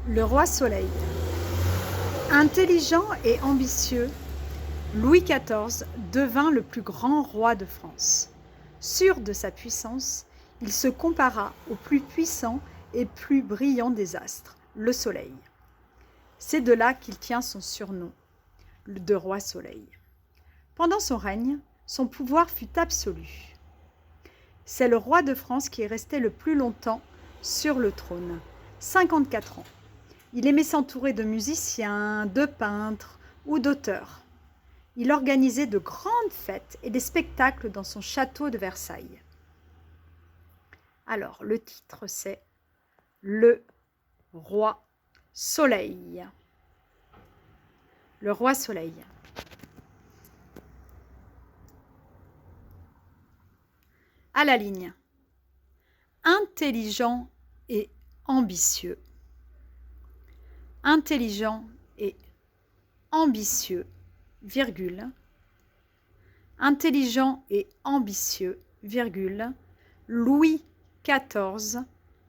Le roi Soleil. Intelligent et ambitieux, Louis XIV devint le plus grand roi de France. Sûr de sa puissance, il se compara au plus puissant et plus brillant des astres, le Soleil. C'est de là qu'il tient son surnom de roi Soleil. Pendant son règne, son pouvoir fut absolu. C'est le roi de France qui est resté le plus longtemps sur le trône, 54 ans. Il aimait s'entourer de musiciens, de peintres ou d'auteurs. Il organisait de grandes fêtes et des spectacles dans son château de Versailles. Alors, le titre, c'est « Le roi Soleil ». Le roi Soleil. À la ligne. Intelligent et ambitieux. Intelligent et ambitieux, virgule. Intelligent et ambitieux, virgule. Louis XIV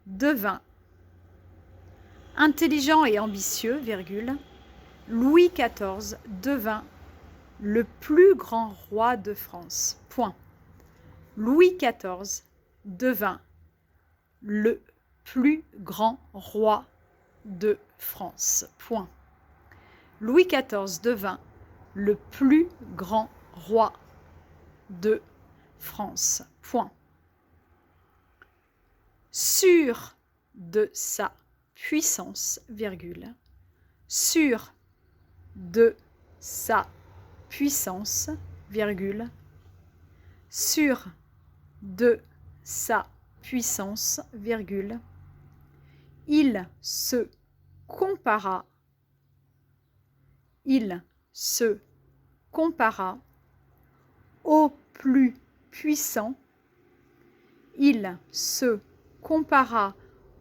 devint. Intelligent et ambitieux, virgule. Louis XIV devint le plus grand roi de France. Point. Louis XIV devint le plus grand roi de France. Point. Louis XIV devint le plus grand roi de France. Point. Sûr de sa puissance, virgule. Sûr de sa puissance, virgule. Sûr de sa puissance, virgule. Il se compara au plus puissant. Il se compara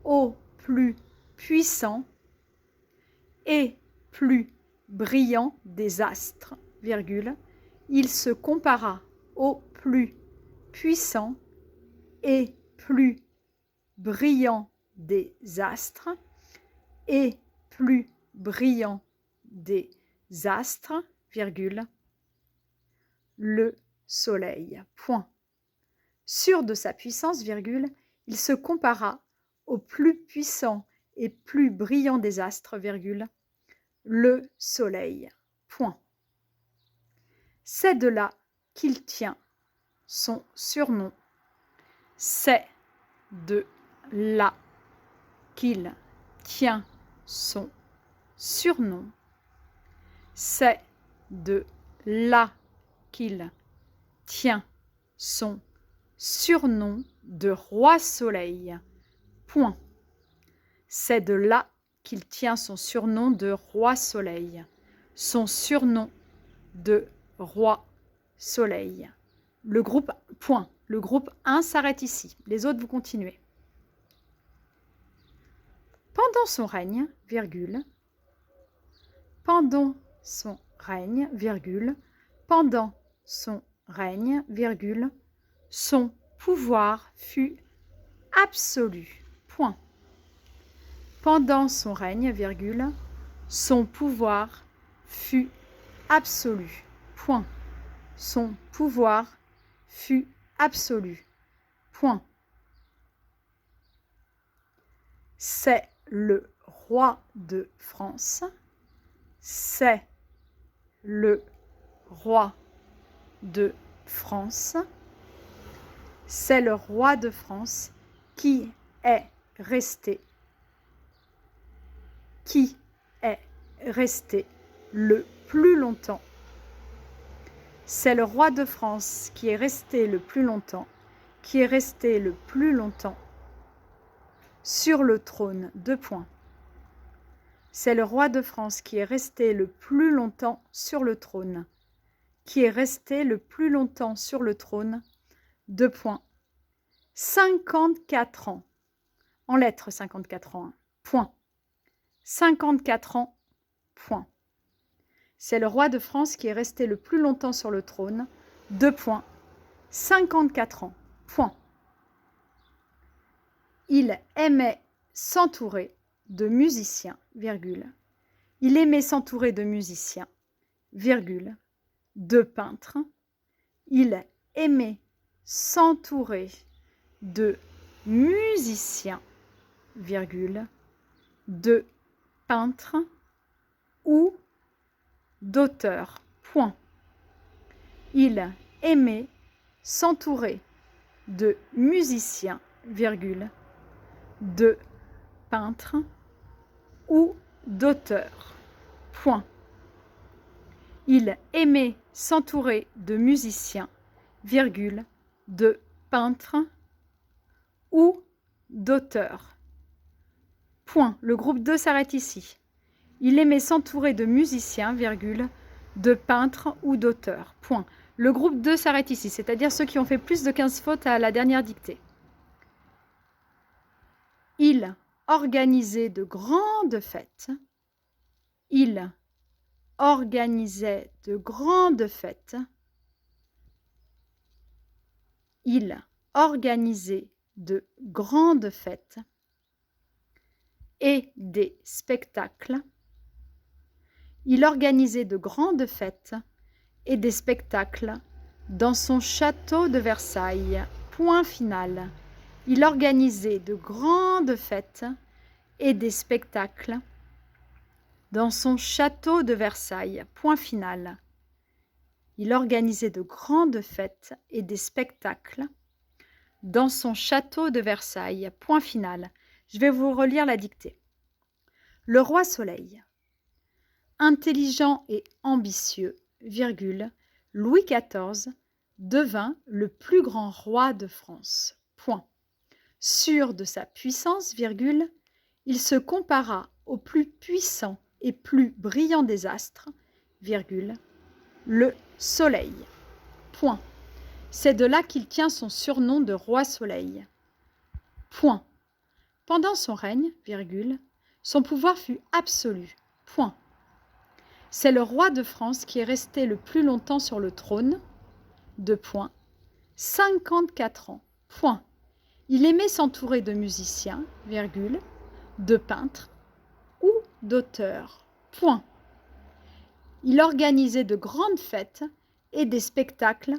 au plus puissant et plus brillant des astres, virgule. Il se compara au plus puissant et plus brillant des astres et plus brillant des astres, virgule, le soleil. Point. Sûr de sa puissance, virgule, il se compara au plus puissant et plus brillant des astres, virgule, le soleil. Point. C'est de là qu'il tient son surnom. C'est de là qu'il tient son surnom. C'est de là qu'il tient son surnom de roi Soleil. Point. C'est de là qu'il tient son surnom de roi Soleil. Son surnom de roi Soleil. Le groupe, point. Le groupe 1 s'arrête ici. Les autres, vous continuez. Pendant son règne, virgule. Pendant son règne, virgule. Pendant son règne, virgule. Son pouvoir fut absolu. Point. Pendant son règne, virgule. Son pouvoir fut absolu. Point. Son pouvoir fut absolu. Point. C'est le roi de France. C'est le roi de France. C'est le roi de France qui est resté le plus longtemps. C'est le roi de France qui est resté le plus longtemps, sur le trône, 2 points. C'est le roi de France qui est resté le plus longtemps sur le trône, 2 points. 54 ans, en lettres 54 ans, point. 54 ans, point. C'est le roi de France qui est resté le plus longtemps sur le trône, 2 points. 54 ans, point. Il aimait s'entourer de musiciens, virgule. Il aimait s'entourer de musiciens, virgule, de peintres. Il aimait s'entourer de musiciens, virgule, de peintres ou d'auteurs, point. Il aimait s'entourer de musiciens, virgule, de peintres ou d'auteurs, point. Il aimait s'entourer de musiciens, virgule, de peintres ou d'auteurs. Point. Le groupe 2 s'arrête ici. Il aimait s'entourer de musiciens, virgule, de peintres ou d'auteurs. Point. Le groupe 2 s'arrête ici, c'est-à-dire ceux qui ont fait plus de 15 fautes à la dernière dictée. Il organisait de grandes fêtes. Il organisait de grandes fêtes. Il organisait de grandes fêtes et des spectacles. Il organisait de grandes fêtes et des spectacles dans son château de Versailles. Point final. Il organisait de grandes fêtes et des spectacles dans son château de Versailles. Point final. Il organisait de grandes fêtes et des spectacles dans son château de Versailles. Point final. Je vais vous relire la dictée. Le roi Soleil, intelligent et ambitieux, virgule, Louis XIV devint le plus grand roi de France. Point. Sûr de sa puissance, virgule, il se compara au plus puissant et plus brillant des astres, virgule, le Soleil. Point. C'est de là qu'il tient son surnom de roi Soleil. Point. Pendant son règne, virgule, son pouvoir fut absolu. Point. C'est le roi de France qui est resté le plus longtemps sur le trône. 2 points. 54 ans. Point. Il aimait s'entourer de musiciens, virgule, de peintres ou d'auteurs. Point. Il organisait de grandes fêtes et des spectacles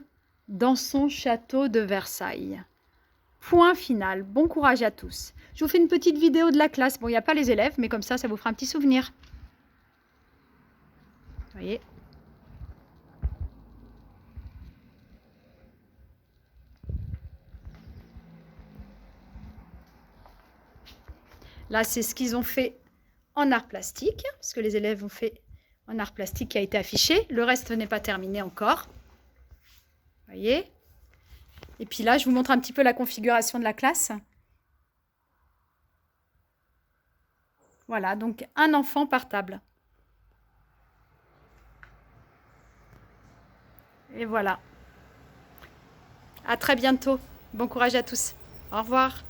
dans son château de Versailles. Point final. Bon courage à tous. Je vous fais une petite vidéo de la classe. Bon, il n'y a pas les élèves, mais comme ça vous fera un petit souvenir. Vous voyez ? Là, c'est ce qu'ils ont fait en art plastique, ce que les élèves ont fait en art plastique qui a été affiché. Le reste n'est pas terminé encore. Vous voyez ? Et puis là, je vous montre un petit peu la configuration de la classe. Voilà, donc un enfant par table. Et voilà. À très bientôt. Bon courage à tous. Au revoir.